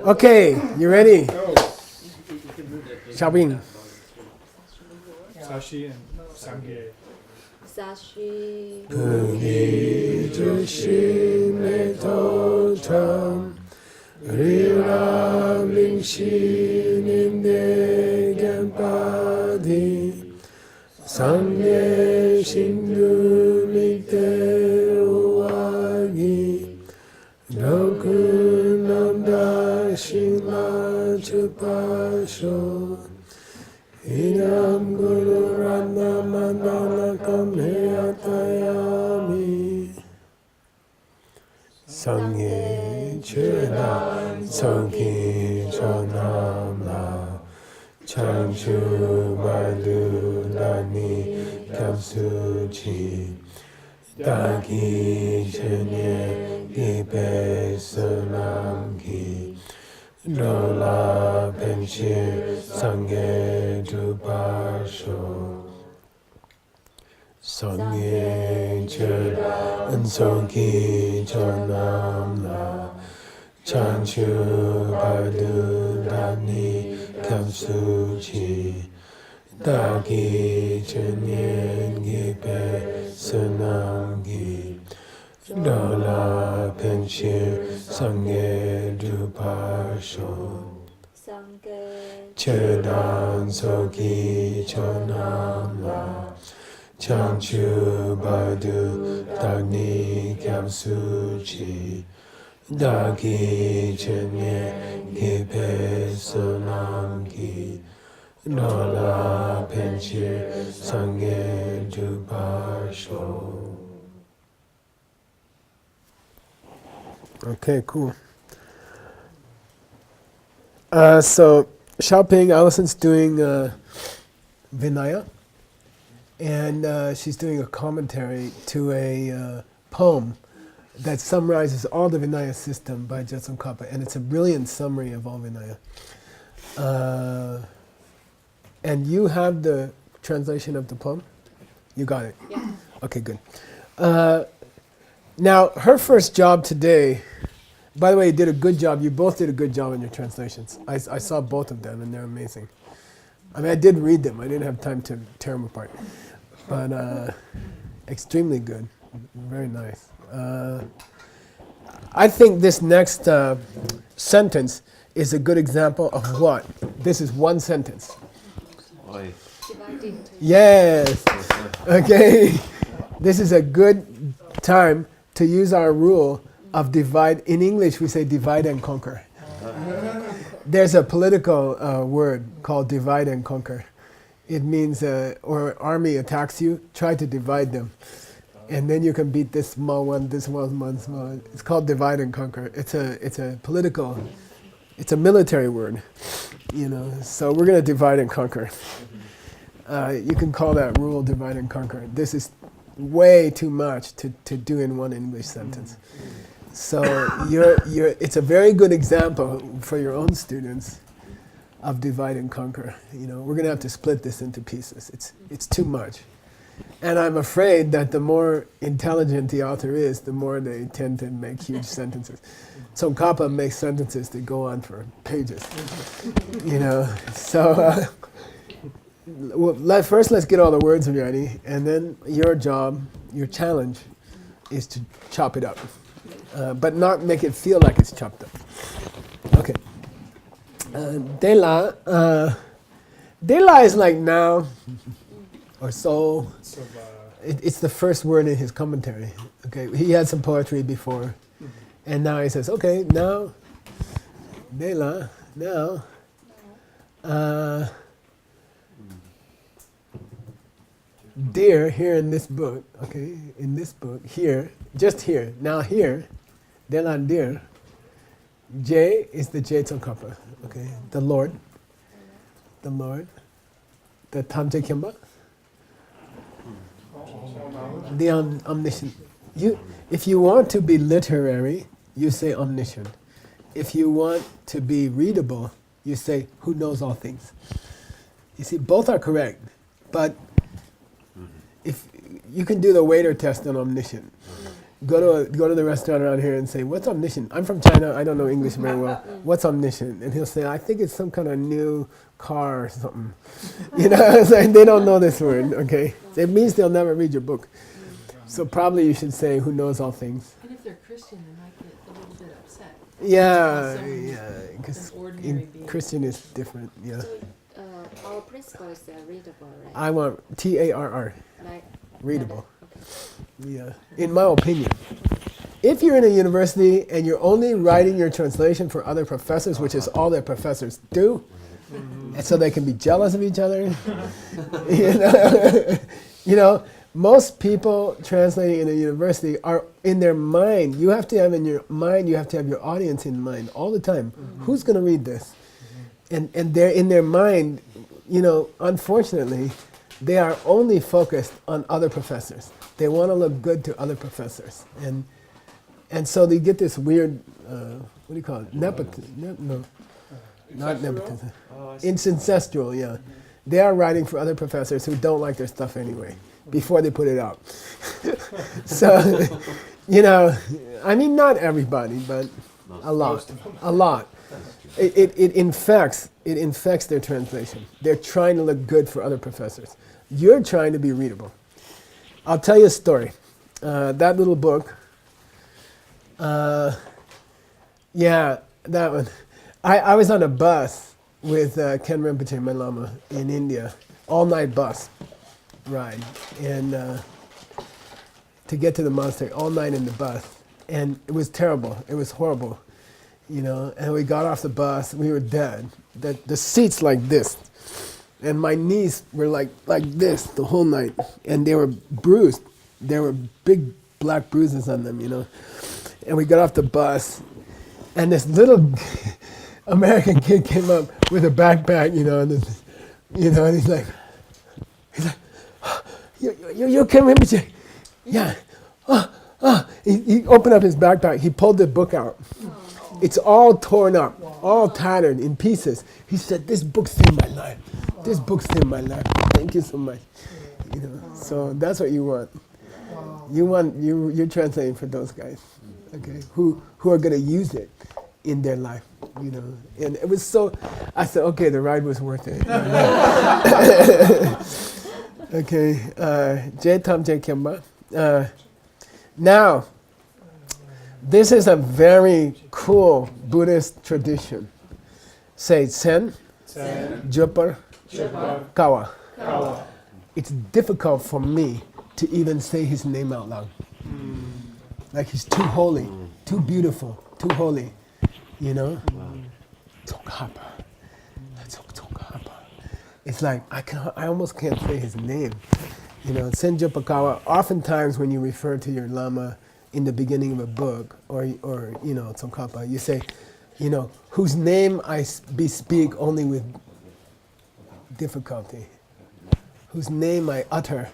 Okay, you ready? Shopping. Sashi and Sangye. Sashi. Pugi Jushime Totam Rira Lingshi Ninde Genpadi Sangye Shindu Mikte Uwagi Dokunamda Shingla Chupasho Inam Guru Rana Mandala Kamheyatayami Sangye Chöda Songki Chonamla Changchu Badu Dani Kapsuchi Daki Chenye Gipe Salamki Dola Penshir Sangye Dupasho Sangye Chur Ansonki Chonamla Chanchu Badu Dani Kamsuchi Daki Chenyen Gipe Sanamgi Dola Penshir Sangye Dupasho Sangye. Chedan Soki Chonamla Chanchu Badu Dani Kamsuchi Daki Chenye Gipe Sonamki Dola Penchir Sangye Dupasho. Okay, cool. So, shopping, Allison's doing Vinaya. And she's doing a commentary to a poem that summarizes all the Vinaya system by Tsongkhapa, and it's a brilliant summary of all Vinaya. And you have the translation of the poem? You got it? Yeah. Okay, good. Now, her first job today, by the way, you did a good job. You both did a good job in your translations. I saw both of them, and they're amazing. I mean, I did read them. I didn't have time to tear them apart. But extremely good. Very nice. I think this next sentence is a good example of what? This is one sentence. Dividing. Yes. Okay. This is a good time to use our rule of divide. In English, we say divide and conquer. There's a political word called divide and conquer. It means, or army attacks you, try to divide them. And then you can beat this small one, this one small. It's called divide and conquer. It's a political, it's a military word, you know. So we're going to divide and conquer. You can call that rule divide and conquer. This is way too much to do in one English sentence. So it's a very good example for your own students of divide and conquer. You know, we're going to have to split this into pieces. It's too much. And I'm afraid that the more intelligent the author is, the more they tend to make huge sentences. Tsongkhapa makes sentences that go on for pages. You know, so first let's get all the words ready, and then your job, your challenge, is to chop it up. But not make it feel like it's chopped up. Okay. Dela. Dela is like now, or so. It's the first word in his commentary. Okay, he had some poetry before, and now he says, okay, now, Dela, now, dear, here in this book, okay, in this book, here, just here, now here, Dela dear, J is the J Tsongkhapa, okay, the Lord, the Tamte Kyamba, the omniscient. If you want to be literary, you say omniscient. If you want to be readable, you say who knows all things. You see, both are correct, but if you can do the waiter test on omniscient. go to the restaurant around here and say, "What's omniscient?" I'm from China. I don't know English very well. What's omniscient? And he'll say, "I think it's some kind of new car or something." You know, it's like they don't know this word. Okay, it means they'll never read your book. So probably you should say, "Who knows all things." And if they're Christian, they might get a little bit upset. Yeah, Someone yeah, because an ordinary being. Christian is different. Yeah, So our principle is readable, right? I want TARR, Like readable. Okay. Yeah, in my opinion. If you're in a university and you're only writing your translation for other professors, which is all that professors do, and so they can be jealous of each other, you know, most people translating in a university are in their mind. You have to have in your mind, you have to have your audience in mind all the time. Who's going to read this? And they're in their mind, you know, unfortunately, they are only focused on other professors. They want to look good to other professors. And so they get this weird, what do you call it? Nepotism. No, not nepotism. It's incestual, yeah. They are writing for other professors who don't like their stuff anyway, before they put it out. So, you know, I mean, not everybody, but a lot. A lot. It infects their translation. They're trying to look good for other professors. You're trying to be readable. I'll tell you a story. That little book, yeah, that one. I was on a bus with Ken Rinpoche, my Lama, in India, all-night bus ride, and to get to the monastery, all night in the bus. And it was terrible. It was horrible. You know, and we got off the bus, we were dead. The seats like this. And my knees were like this the whole night. And they were bruised. There were big black bruises on them, you know. And we got off the bus, and this little American kid came up with a backpack, you know, and he's like, you came in, yeah. He opened up his backpack, he pulled the book out. It's all torn up, all tattered in pieces. He said, "This book saved my life. This book saved my life. Thank you so much." You know, so that's what you want. You're translating for those guys, okay, who are going to use it in their life, you know. And it was so. I said, okay, the ride was worth it. Okay, Jay Tam Jay Kemba. Now. This is a very cool Buddhist tradition. Say Sen, Jupar, Kawa. It's difficult for me to even say his name out loud. Like he's too holy, too beautiful, too holy. You know? Tsongkhapa. It's like I almost can't say his name. You know, Sen Jupar Kawa. Oftentimes when you refer to your Lama in the beginning of a book, or you know, Tsongkhapa, you say, you know, whose name I bespeak only with difficulty, whose name I utter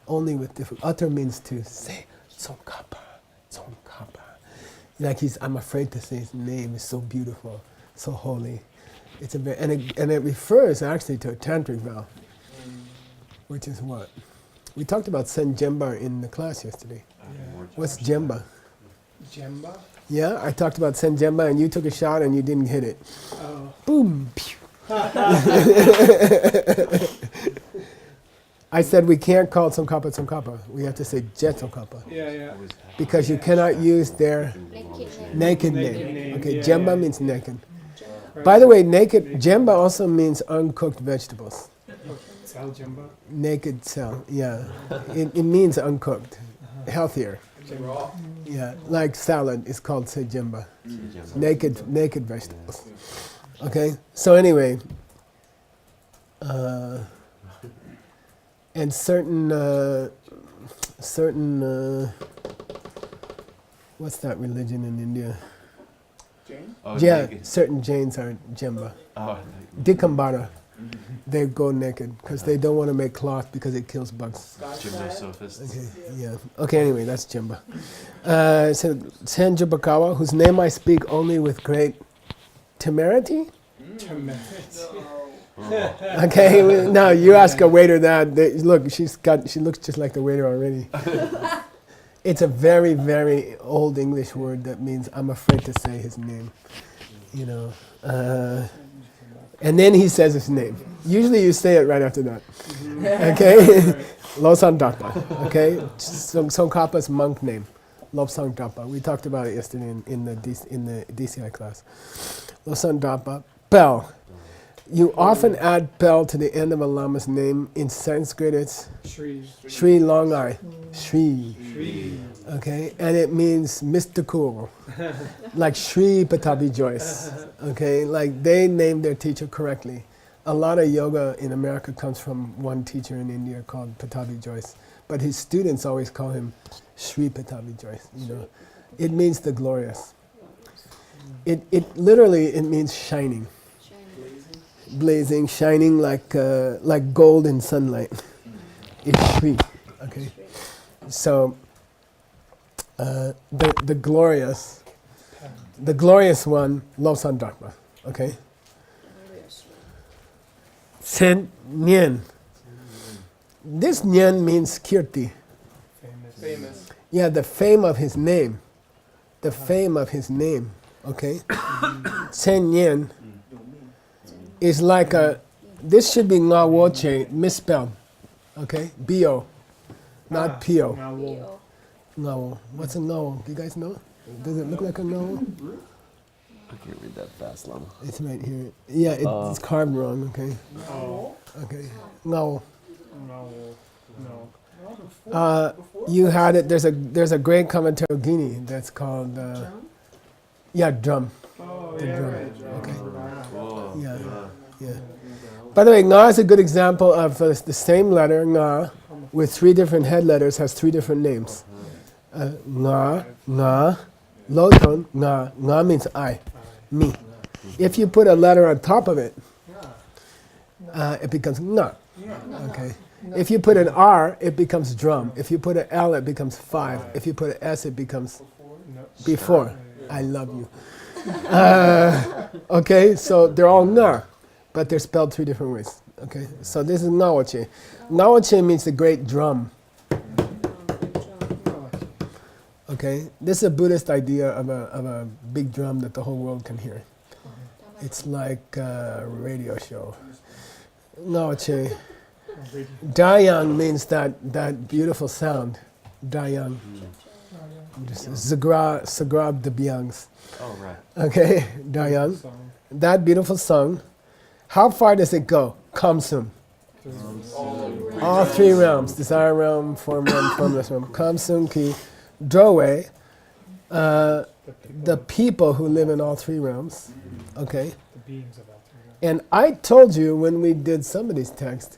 only with difficulty. Utter means to say, Tsongkhapa. Like I'm afraid to say his name. It's so beautiful, so holy. It's and it refers actually to a tantric vow, which is what? We talked about Sen Jemba in the class yesterday. What's Jemba? Jemba? Yeah, I talked about Sen Jemba and you took a shot and you didn't hit it. Oh. Boom! I said we can't call Tsongkhapa. We have to say Jet Tsongkhapa. Yeah. Because you cannot use their naked name. name. Okay, Yeah, Jemba yeah. means naked. Right. By the way, Jemba also means uncooked vegetables. Sal Jemba? Naked cell, yeah. It means uncooked, healthier. Raw? Yeah, like salad is called sejemba. Naked vegetables. Okay, so anyway, and certain what's that religion in India? Jane? Yeah, certain Jains are Jemba. Dikambara, they go naked because they don't want to make cloth because it kills bugs. Okay, yeah. Okay, anyway, that's Jemba. So Sen Jubakawa, whose name I speak only with great temerity. Okay, now you ask a waiter that. Look, she looks just like the waiter already. It's a very, very old English word that means I'm afraid to say his name. You know. And then he says his name. Usually you say it right after that. Okay? Losang Dapa. Okay? Tsongkhapa's monk name. Losang Dapa. We talked about it yesterday in the DCI class. Losang Dapa. Bell. You often add bell to the end of a lama's name. In Sanskrit it's Sri Long I. Sri. Okay? And it means mystical. Like Sri Patabi Joyce. Okay? Like they named their teacher correctly. A lot of yoga in America comes from one teacher in India called Patabi Joyce. But his students always call him Sri Patabi Joyce. You know? It means the glorious. It literally it means shining. Blazing, shining like gold in sunlight. It's Shri. Okay. So the glorious one, Lobsan Dharma. Okay. Sen Nyen. This Nyen means Kirti. Famous. Yeah, the fame of his name. The fame of his name. Okay. Sen Nyen is like this should be Nga Woche, misspelled. Okay? B-O, not P-O. Ngawo. What's a Ngawo? Do you guys know? Does it look like a Ngawo? I can't read that fast, Lama. It's right here. Yeah, it's carved wrong, okay? Oh. Okay. Ngawo. No. You had it, there's a great commentary of Guinea that's called, drum. Oh, The yeah, drum. right. Okay. Whoa. Yeah. By the way, Nga is a good example of the same letter, Nga, with three different head letters, has three different names. Nga, low tone, Nga. Nga means I, me. If you put a letter on top of it, it becomes Nga. Okay. If you put an R, it becomes drum. If you put an L, it becomes five. If you put an S, it becomes before. I love you. Okay, so they're all Nga, but they're spelled three different ways. Okay, so this is Ngawache. Ngawache means the great drum. Okay, this is a Buddhist idea of a big drum that the whole world can hear. It's like a radio show. Ngawache. Dayang means that beautiful sound. Dayang. Zagrab the Byangs. Oh, right. Okay, Dayang. That beautiful song. How far does it go? Kamsum. All three realms. Desire realm, form realm, formless realm. Kamsum ki Drowe. The people who live in all three realms. Okay. The beings of all three. And I told you when we did somebody's text,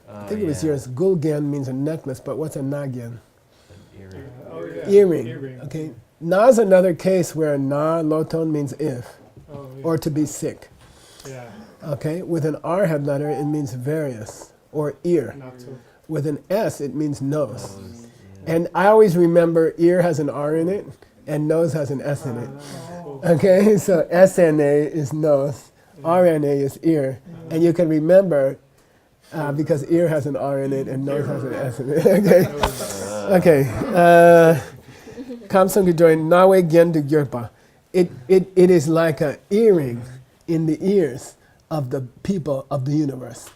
I think it was yours, Gulgyan means a necklace, but what's a Nagyan? Oh, yeah. Earring. Okay. Na is another case where na, low tone means if, or to be sick. Yeah. Okay. With an R head letter, it means various, or ear. Not to. With an S, it means nose. And I always remember ear has an R in it, and nose has an S in it. Okay, so SNA is nose, RNA is ear, and you can remember because ear has an R in it and nose has an S in it. Okay. Kamsung Kijoy Nawe Gyendu Gyurpa. It is like an earring in the ears of the people of the universe.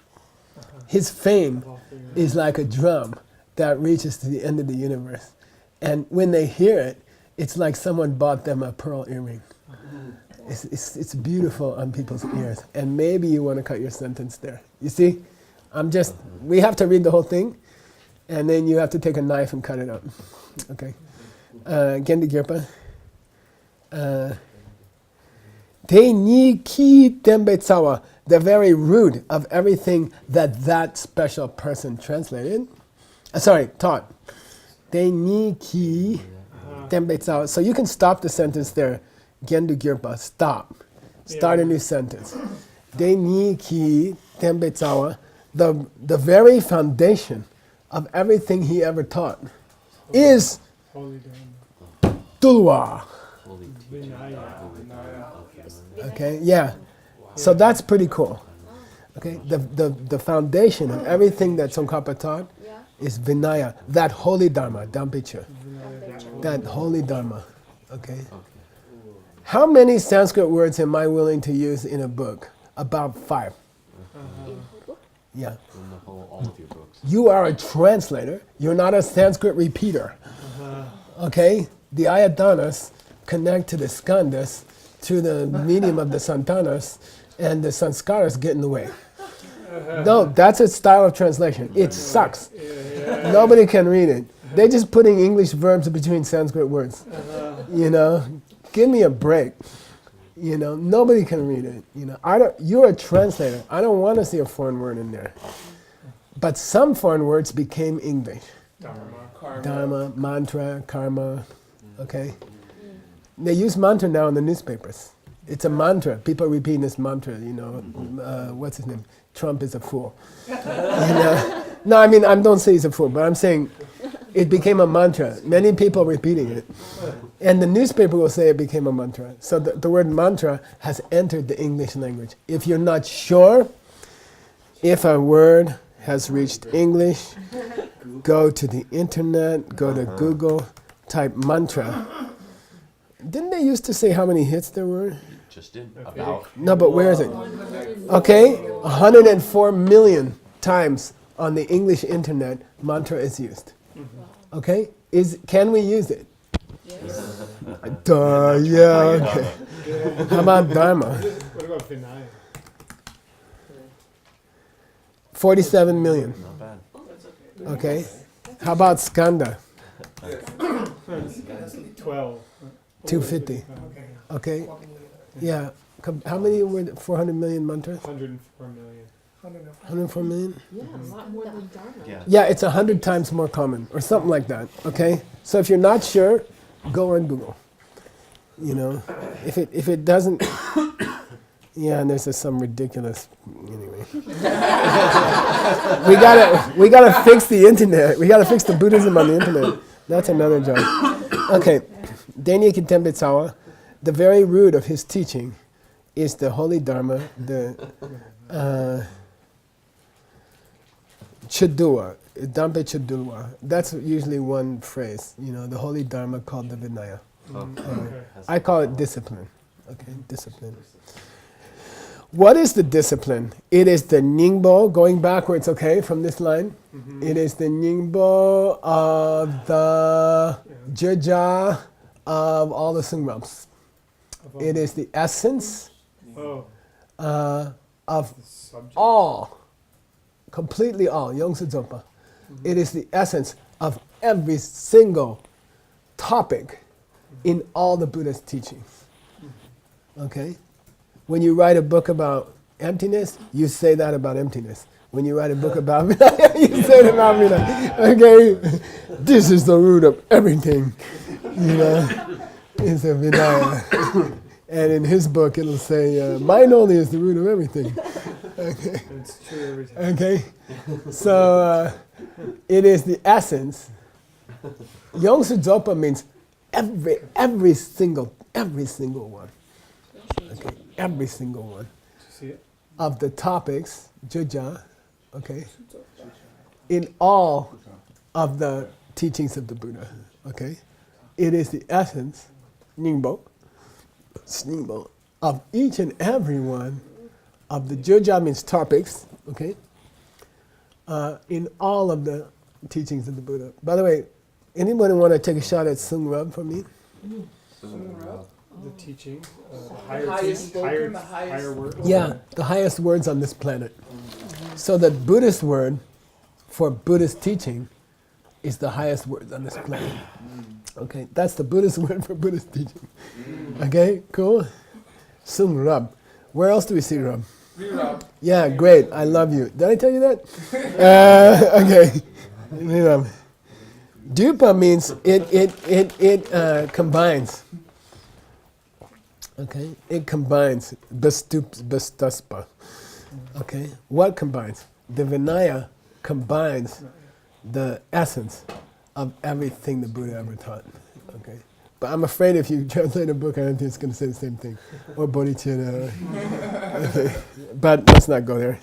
His fame is like a drum that reaches to the end of the universe. And when they hear it, it's like someone bought them a pearl earring. It's beautiful on people's ears. And maybe you want to cut your sentence there. You see? We have to read the whole thing, and then you have to take a knife and cut it up. Okay. Gendi Gyurpa. Te ni ki tembe tsawa, the very root of everything that special person translated. Taught. Te ni ki tembe tsawa. So you can stop the sentence there. Gendu Gyurpa, stop. Start a new sentence. De ni ki tembe tsawa, the very foundation of everything he ever taught is Holy Dharma. Tulwa. Vinaya. Okay, yeah. So that's pretty cool. Okay, the foundation of everything that Tsongkhapa taught is Vinaya, that holy Dharma, Dampecha. That holy Dharma. Okay. How many Sanskrit words am I willing to use in a book? About 5. In whole book? Yeah. In the whole, all of your books. You are a translator. You're not a Sanskrit repeater. Okay? The ayatanas connect to the skandhas through the medium of the santanas, and the sanskaras get in the way. No, that's a style of translation. It sucks. Nobody can read it. They're just putting English verbs between Sanskrit words. You know, give me a break. You know, nobody can read it. You know, you're a translator. I don't want to see a foreign word in there. But some foreign words became English. Dharma, mantra, karma. Okay. They use mantra now in the newspapers. It's a mantra. People repeating this mantra. You know, what's his name? Trump is a fool. You know? No, I mean, I don't say he's a fool, but I'm saying it became a mantra. Many people repeating it. And the newspaper will say it became a mantra. So the word mantra has entered the English language. If you're not sure if a word has reached English, go to the internet, go to Google, type mantra. Didn't they used to say how many hits there were? Just in about. No, but where is it? Okay, 104 million times on the English internet, mantra is used. Okay, can we use it? Yes. Duh, yeah, okay. How about Dharma? What about Vinaya? 47 million. Not bad. Okay. How about Skanda? 12. 250. Okay. Yeah. How many were 400 million mantras? 104 million. 104 million? Yeah, a lot more than Dharma. Yeah. Yeah, it's 100 times more common, or something like that. Okay. So if you're not sure, go on Google. You know, if it doesn't, yeah, and there's just some ridiculous. Anyway, we gotta fix the internet. We gotta fix the Buddhism on the internet. That's another job. Okay, Denya Kitembe Tsawa, the very root of his teaching is the holy Dharma, the Chudua, Dampe Chudua. That's usually one phrase, you know, the holy Dharma called the Vinaya. I call it discipline. Okay, discipline. What is the discipline? It is the Ningbo, going backwards, okay, from this line. It is the Ningbo of the Jeja of all the Sungrams. It is the essence of all, completely all, Yongsu Dzogpa. It is the essence of every single topic in all the Buddha's teachings. Okay? When you write a book about emptiness, you say that about emptiness. When you write a book about Vinaya, you say it about Vinaya. Okay? This is the root of everything. You know? It's a Vinaya. And in his book, it'll say, mind only is the root of everything. Okay? It's true every time. Okay? So, it is the essence. Yongsu Dzogpa means every single one. Okay, every single one See it? of the topics, Jeja, okay, in all of the teachings of the Buddha. Okay, it is the essence, Ningbo, of each and every one of the Jeja means topics. Okay, in all of the teachings of the Buddha. By the way, anybody want to take a shot at Sung Rub for me? The teaching, higher word. Yeah, the highest words on this planet. So the Buddhist word for Buddhist teaching is the highest word on this planet. Okay, that's the Buddhist word for Buddhist teaching. Okay, cool. Sung Rab. Where else do we see Rab? Yeah, great. I love you. Did I tell you that? Okay. Rab. Dupa means it combines. Okay, it combines bestaspa. Okay, what combines? The Vinaya combines the essence of everything the Buddha ever taught. Okay, but I'm afraid if you translate a book, I don't think it's going to say the same thing. Or bodhicitta. Okay. But let's not go there.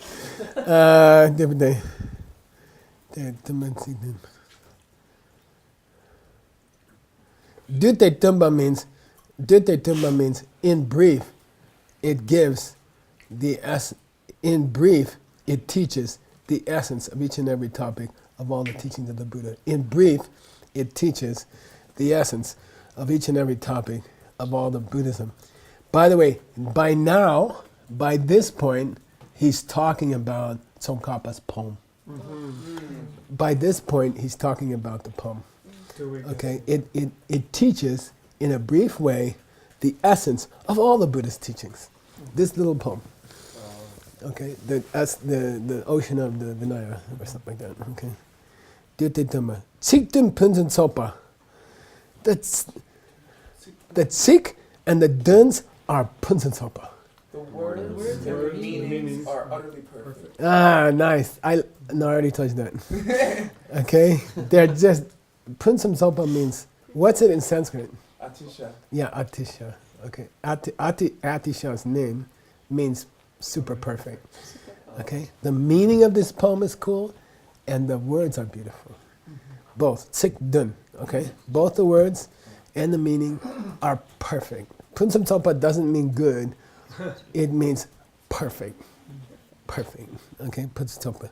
Dute tumba means in brief, it gives in brief, it teaches the essence of each and every topic of all the teachings of the Buddha. In brief, it teaches the essence of each and every topic of all the Buddhism. By the way, by this point, he's talking about Tsongkhapa's poem. By this point, he's talking about the poem. Okay, it teaches in a brief way the essence of all the Buddhist teachings. This little poem. Okay, that's the ocean of the Vinaya or something like that. Okay, Dititama Tsiktum Punzen Sopa. The Tsik and the Duns are Punzen Sopa. The words and the meanings are utterly perfect. Ah, nice. I already told you that. Okay, they're just Punzen Sopa means what's it in Sanskrit? Atisha. Yeah, Atisha. Okay, Atisha's name means super perfect. Okay, the meaning of this poem is cool, and the words are beautiful. Both Tsik Dun. Okay, both the words and the meaning are perfect. Punsam Sopa doesn't mean good; it means perfect. Perfect. Okay, Punsam Sopa,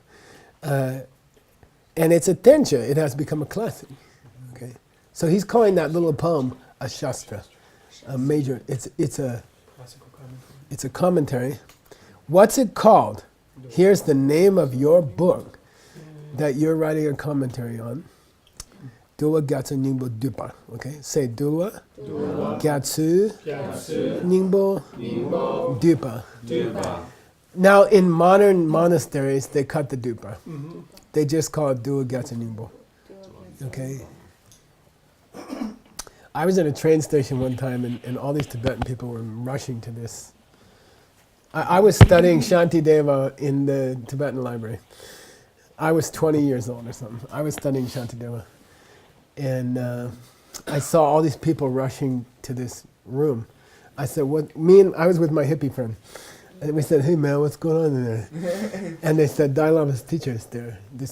and it's a tencha. It has become a classic. Okay, so he's calling that little poem a shastra, a major. It's a Classical commentary. It's a commentary. What's it called? Here's the name of your book that you're writing a commentary on. Dulwa Gyatso Ningbo Dupa. Okay, say Dulwa Gyatso Ningbo Dupa. Now, in modern monasteries, they cut the dupa. They just call it Dulwa Gyatso Ningbo. Okay. I was at a train station one time, and all these Tibetan people were rushing to this. I was studying Shantideva in the Tibetan library. I was 20 years old or something. I was studying Shantideva. And I saw all these people rushing to this room. I said, I was with my hippie friend. And we said, hey man, what's going on in there? And they said, Dalai Lama's teacher is there. The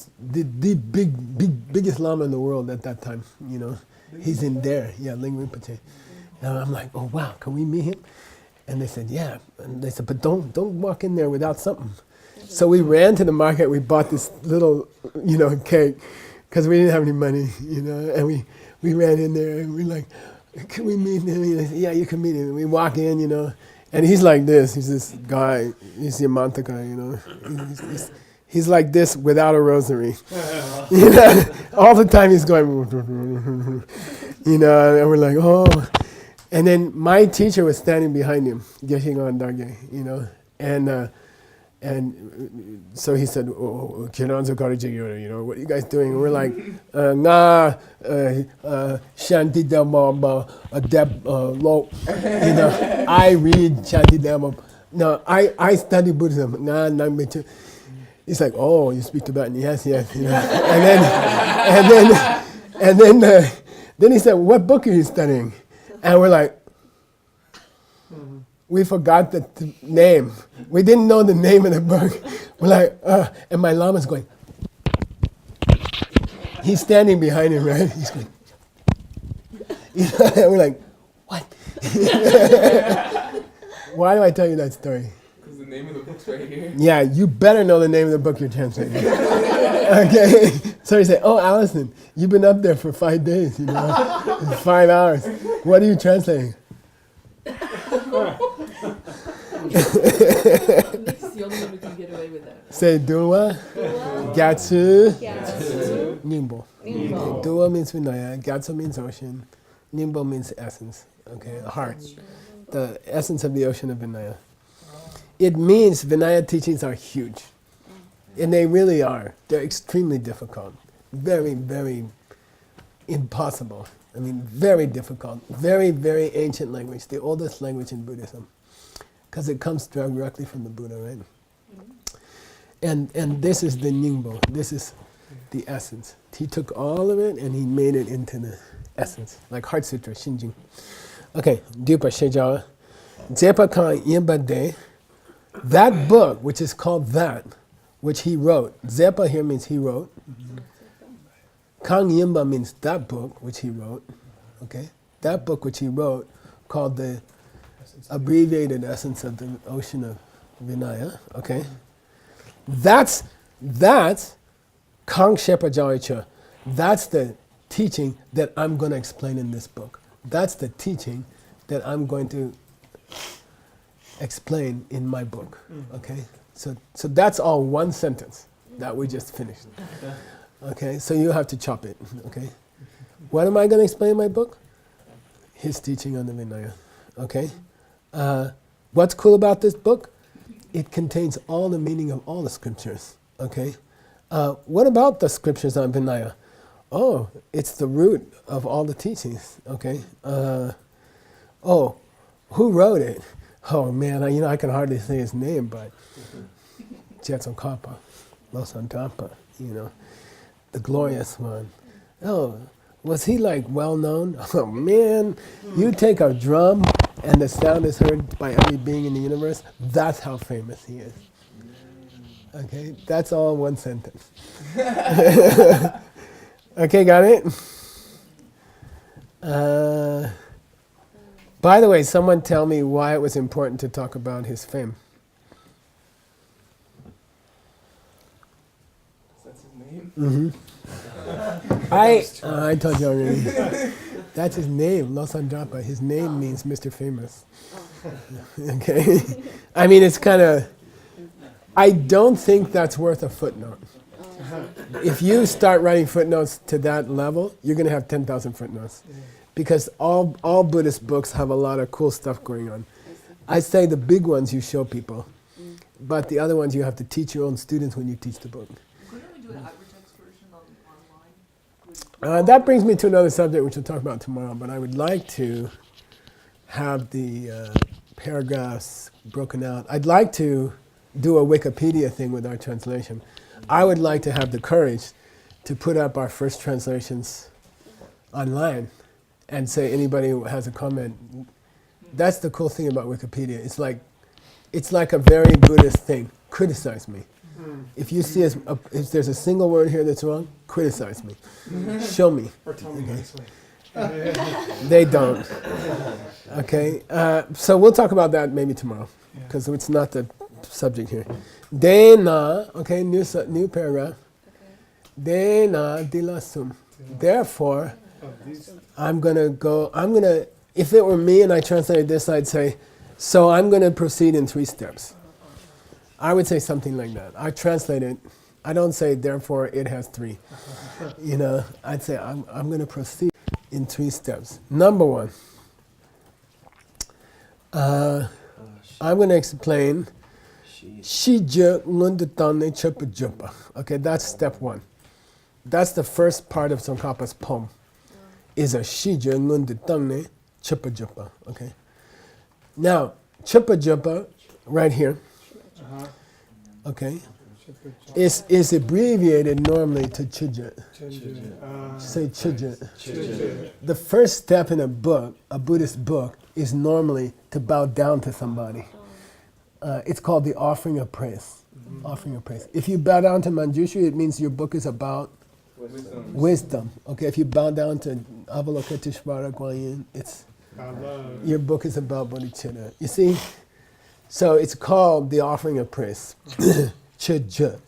biggest Lama in the world at that time, you know. He's in there, yeah, Ling Rinpoche. And I'm like, oh wow, can we meet him? And they said, yeah. And they said, but don't walk in there without something. So we ran to the market, we bought this little, cake, because we didn't have any money, and we ran in there and we're like, can we meet him? And they said, yeah, you can meet him. And we walk in, and he's like this, he's this guy, he's the Mantaka, he's like this without a rosary. All the time he's going, and we're like, oh. And then my teacher was standing behind him, Geshe-Gan Darge, and so he said, oh, Kiranzo Karajigyo, what are you guys doing? And we're like, Shanti Dhamma, Lo, I read Shanti Dhamma. No, I study Buddhism. He's like, oh, you speak Tibetan? Yes. Then he said, what book are you studying? And we're like, we forgot the name. We didn't know the name of the book. We're like, and my Lama's going. He's standing behind him, right? He's going. And we're like, what? Why do I tell you that story? Because the name of the book's right here. Yeah, you better know the name of the book you're translating. Okay. So he said, oh, Allison, you've been up there for 5 days, 5 hours. What are you translating? This is the only one who can get away with that. Say Dulwa Gyatso Gyatso Ningbo. Ningbo. Dulwa means Vinaya, Gyatso means ocean, Ningbo means essence, okay, heart. The essence of the ocean of Vinaya. It means Vinaya teachings are huge. And they really are. They're extremely difficult. Very, very impossible. I mean, very difficult. Very, very ancient language. The oldest language in Buddhism. Because it comes directly from the Buddha, right? And this is the Ningbo. This is the essence. He took all of it and he made it into the essence. Like Heart Sutra, Shinjing. Okay, Dupa Shejawa. Zepa Kan Yinba De. That book, which is called that, which he wrote. Zepa here means he wrote. Kang Yimba means that book, which he wrote. Okay? that book which he wrote called the Abbreviated Essence of the Ocean of Vinaya, okay? That's Kang Shepa Jaicha. That's the teaching that I'm going to explain in this book. That's the teaching that I'm going to explain in my book, okay? So that's all one sentence that we just finished. Okay, so you have to chop it, okay? What am I going to explain in my book? His teaching on the Vinaya, okay? What's cool about this book? It contains all the meaning of all the scriptures, okay? What about the scriptures on Vinaya? Oh, it's the root of all the teachings, okay? Oh, who wrote it? Oh man, I can hardly say his name, but Tsongkhapa, Losantapa, the glorious one. Oh, was he like well known? Oh man, you take a drum and the sound is heard by every being in the universe. That's how famous he is. Okay, that's all one sentence. Okay, got it? By the way, someone tell me why it was important to talk about his fame. That's his name. Mm-hmm. I told you already. That's his name, Losanjapa. His name means Mr. Famous. Okay? I mean, it's kind of... I don't think that's worth a footnote. If you start writing footnotes to that level, you're going to have 10,000 footnotes. Because all Buddhist books have a lot of cool stuff going on. I say the big ones you show people, but the other ones you have to teach your own students when you teach the book. Couldn't we do an hypertext version online? That brings me to another subject which we'll talk about tomorrow, but I would like to have the paragraphs broken out. I'd like to do a Wikipedia thing with our translation. I would like to have the courage to put up our first translations online and say anybody who has a comment. That's the cool thing about Wikipedia. It's like a very Buddhist thing. Criticize me. If you see if there's a single word here that's wrong, criticize me. Show me. Or tell me nicely. They don't. Okay. So we'll talk about that maybe tomorrow, because it's not the subject here. Dena, okay, new paragraph. Dena dilasum. Therefore, if it were me and I translated this, I'd say, so I'm going to proceed in 3 steps. I would say something like that. I translate it. I don't say, therefore, it has 3. I'd say, I'm going to proceed in 3 steps. Number 1, I'm going to explain Shija Lundutane Chupa Jupa. Okay, that's step 1. That's the first part of Tsongkhapa's poem. Is a Shija Lundutane Chupa Jupa. Okay. Now, Chupa Jupa, right here, okay, is abbreviated normally to Chujit. Say Chujit. The first step in a book, a Buddhist book, is normally to bow down to somebody. It's called the offering of praise. Offering of praise. If you bow down to Manjushu, it means your book is about wisdom. Okay, if you bow down to Avalokiteshvara Guanyin, your book is about bodhicitta. You see? So it's called the offering of praise. Chujut.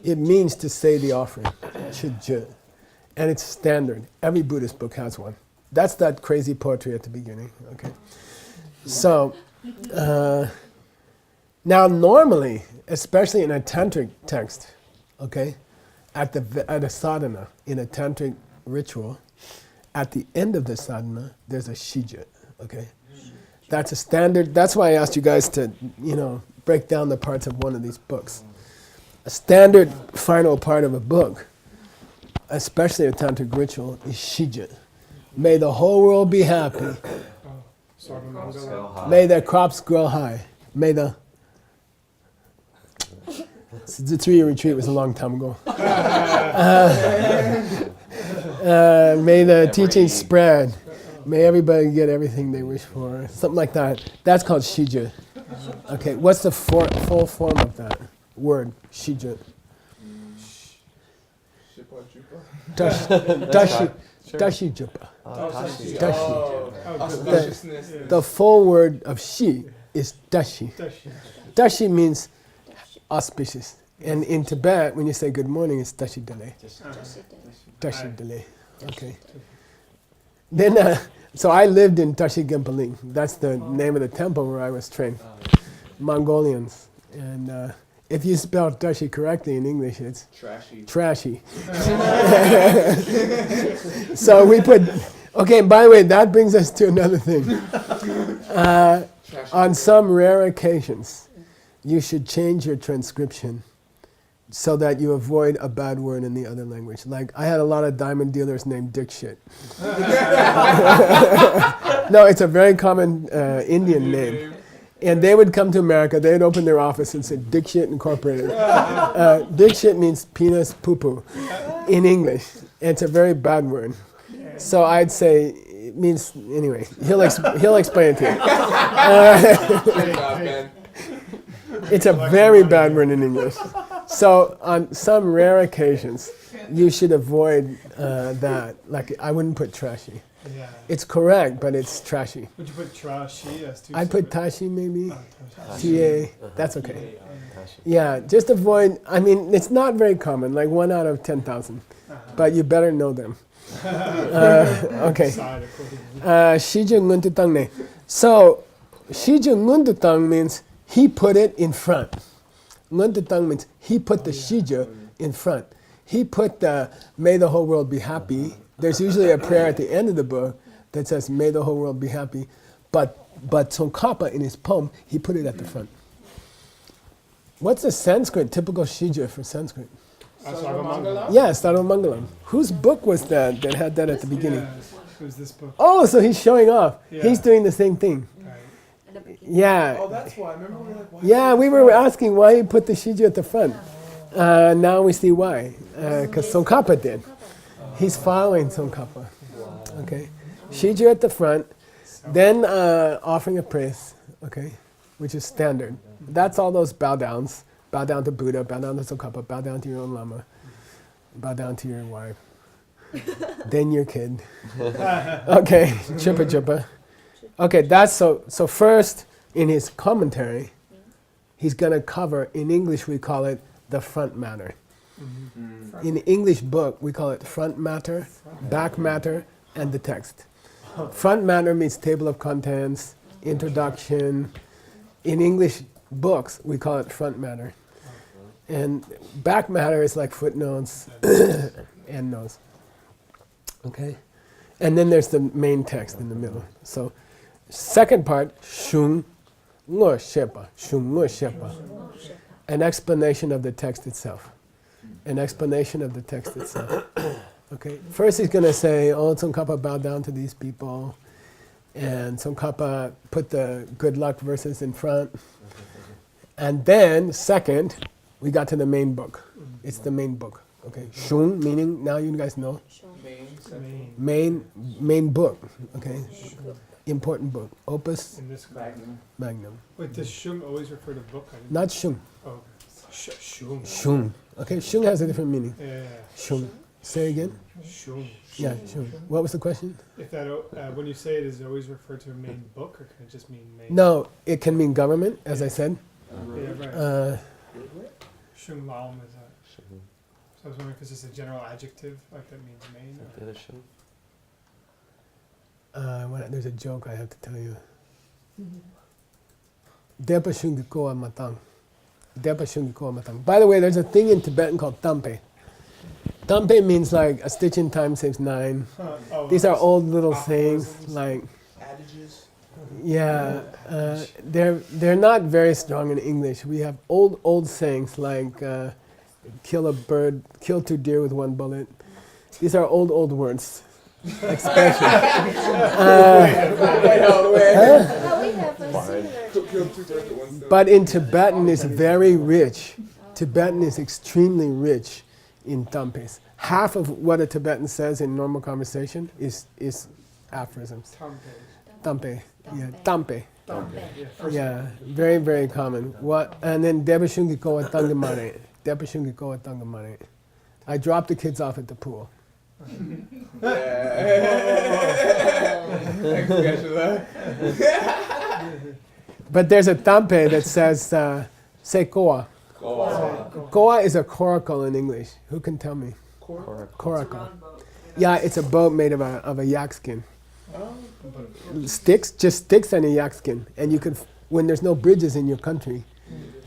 It means to say the offering. Chujut. And it's standard. Every Buddhist book has one. That's that crazy poetry at the beginning. Okay. So, now normally, especially in a tantric text, okay, at a sadhana, in a tantric ritual, at the end of the sadhana, there's a shijit, okay? That's a standard. That's why I asked you guys to, break down the parts of one of these books. A standard final part of a book, especially a tantric ritual, is shijit. May the whole world be happy. May their crops grow high. May the 3-year retreat was a long time ago. May the teaching spread. May everybody get everything they wish for. Something like that. That's called shija. Okay, what's the full form of that word, shija? Sure. Dashi jupa. Dashi. Dashi. Oh, Oh, auspiciousness. Yeah. The full word of shi is dashi. Dashi. Dashi means auspicious. And in Tibet, when you say good morning, it's dashi dele. Dashi dele. Okay. Then, so I lived in Dashi Genpaling. That's the name of the temple where I was trained. Mongolians. And if you spell dashi correctly in English, it's Trashy. trashy. So we put, okay, by the way, that brings us to another thing. Trashy. On some rare occasions, you should change your transcription so that you avoid a bad word in the other language. Like, I had a lot of diamond dealers named Dick Shit. No, it's a very common Indian name. And they would come to America, they'd open their office and say, Dick Shit Incorporated. Dick Shit means penis poo-poo in English. It's a very bad word. So I'd say, it means, anyway, he'll explain it to you. Great job, Ben. It's a very bad word in English. So on some rare occasions, you should avoid that. Like, I wouldn't put trashy. Yeah. It's correct, but it's trashy. Would you put trashy? That's too I'd put separate. tashi maybe. Oh, tashi. TA, that's okay. Yeah, just avoid, I mean, it's not very common, like 1 out of 10,000, but you better know them. Okay. Side accordingly. Shiju Nguntutang ne. So, Shiju Nguntutang means he put it in front. Nguntutang means he put the Shiju in front. He put the may the whole world be happy. There's usually a prayer at the end of the book that says may the whole world be happy. But Tsongkhapa in his poem, he put it at the front. What's the Sanskrit, typical Shiju for Sanskrit? Sarvamangala? Yeah, Sarvamangalam. Whose book was that had that at the beginning? Yeah, it was this book. Oh, so he's showing off. Yeah. He's doing the same thing. Right. Yeah. Oh, that's why. Remember we were like, why? Yeah, we were asking why he put the Shiju at the front. Now we see why. Because Tsongkhapa did. He's following Tsongkhapa. Okay. Shiju at the front. Then offering of praise. Okay. Which is standard. That's all those bow downs. Bow down to Buddha, bow down to Tsongkhapa, bow down to your own Lama, bow down to your wife. Then your kid. Okay. Chippa chippa. Okay, that's so first in his commentary, he's going to cover, in English we call it the front matter. In English book we call it front matter, back matter, and the text. Front matter means table of contents, introduction. In English books we call it front matter. And back matter is like footnotes, endnotes. Okay? And then there's the main text in the middle. So second part, shung ngo shepa, shung ngo shepa. An explanation of the text itself. An explanation of the text itself. Okay? First he's going to say, oh, Tsongkhapa bowed down to these people. And Tsongkhapa put the good luck verses in front. And then, second, we got to the main book. It's the main book. Okay? Shung, meaning, now you guys know. Main book. Okay? Important book. Opus In this magnum. Wait, does shung always refer to book? I didn't- Not shung. Oh, shung. Shung. Okay? Shung has a different meaning. Yeah, Shung. Say again? shung. Yeah, shung. What was the question? If that, when you say it, is it always referred to a main book, or can it just mean main? No, it can mean government, as I said. Yeah, right. Shung Laum is that. So I was wondering if it's just a general adjective, like that means main. Or? There's a joke I have to tell you. Depa shungi koa matang. Depa shungi koa matang. By the way, there's a thing in Tibetan called tampe. Tampe means like a stitch in time saves 9. Oh, These are old little aphorisms. sayings, like, Adages. yeah, they're not very strong in English. We have old sayings like kill 2 deer with 1 bullet. These are old words. Expressions. We have a similar. But in Tibetan is very rich. Tibetan is extremely rich in tampes. Half of what a Tibetan says in normal conversation is aphorisms. Tampe. Yeah, tampe. Yeah, very, very common. And then Debashungi koa tangamare. Debashungi koa tangamare. I drop the kids off at the pool. But there's a tampe that says say koa. Koa is a coracle in English. Who can tell me? Coracle. Yeah, it's a boat made of a yak skin. Sticks, just sticks and a yak skin. And you can, when there's no bridges in your country,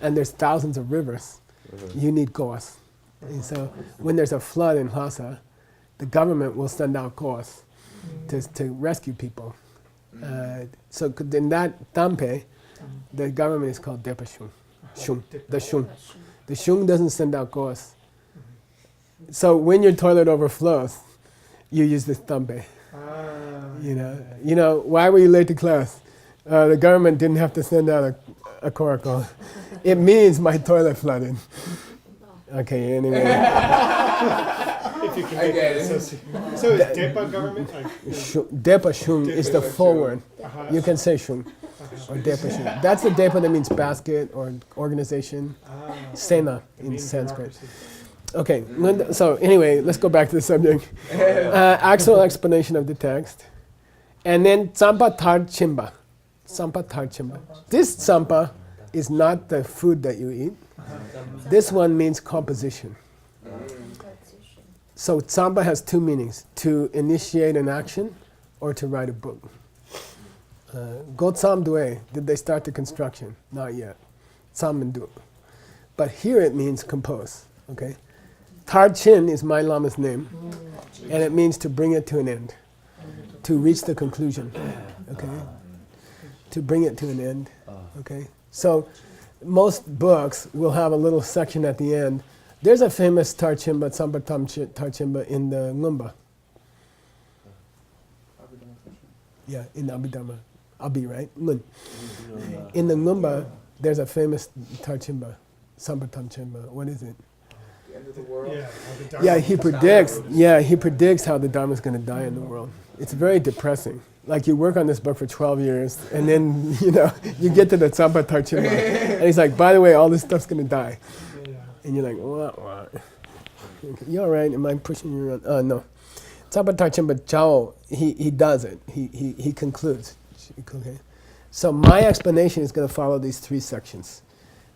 and there's thousands of rivers, you need koas. And so when there's a flood in Lhasa, the government will send out koas to rescue people. So in that tampe, the government is called Depashung. Shung. The Shung. The Shung doesn't send out koas. So when your toilet overflows, you use this tampe. You know, why were you late to class? The government didn't have to send out a coracle. It means my toilet flooded. Okay, anyway. If you can make that association. So is Depa government? Depa Shung is the forward. You can say Shung or Depa Shung. That's the Depa that means basket or organization. Sena in Sanskrit. Okay, so anyway, let's go back to the subject. Actual explanation of the text. And then Tsampa Tar Chimba. Tsampa Tar Chimba. This Tsampa is not the food that you eat. This one means composition. So Tsampa has two meanings: to initiate an action or to write a book. Gotsam Due, did they start the construction? Not yet. Tsam and Du. But here it means compose. Okay? Tar Chin is my lama's name, and it means to bring it to an end, to reach the conclusion. Okay? To bring it to an end. Okay? So most books will have a little section at the end. There's a famous Tarchimba, Tsampa Tarchimba in the Ngumba. Yeah, in the Abhidharma. Abhi, right? Ngun. In the Ngumba, there's a famous Tarchimba, Tsampa Tarchimba. What is it? The end of the world. Yeah, he predicts how the Dharma is going to die in the world. It's very depressing. Like you work on this book for 12 years, and then you get to the Tsampa Tarchimba, and he's like, by the way, all this stuff's going to die. And you're like, what? You all right? Am I pushing you around? No. Tsampa Tarchimba Chao, he does it. He concludes. Okay. So my explanation is going to follow these three sections: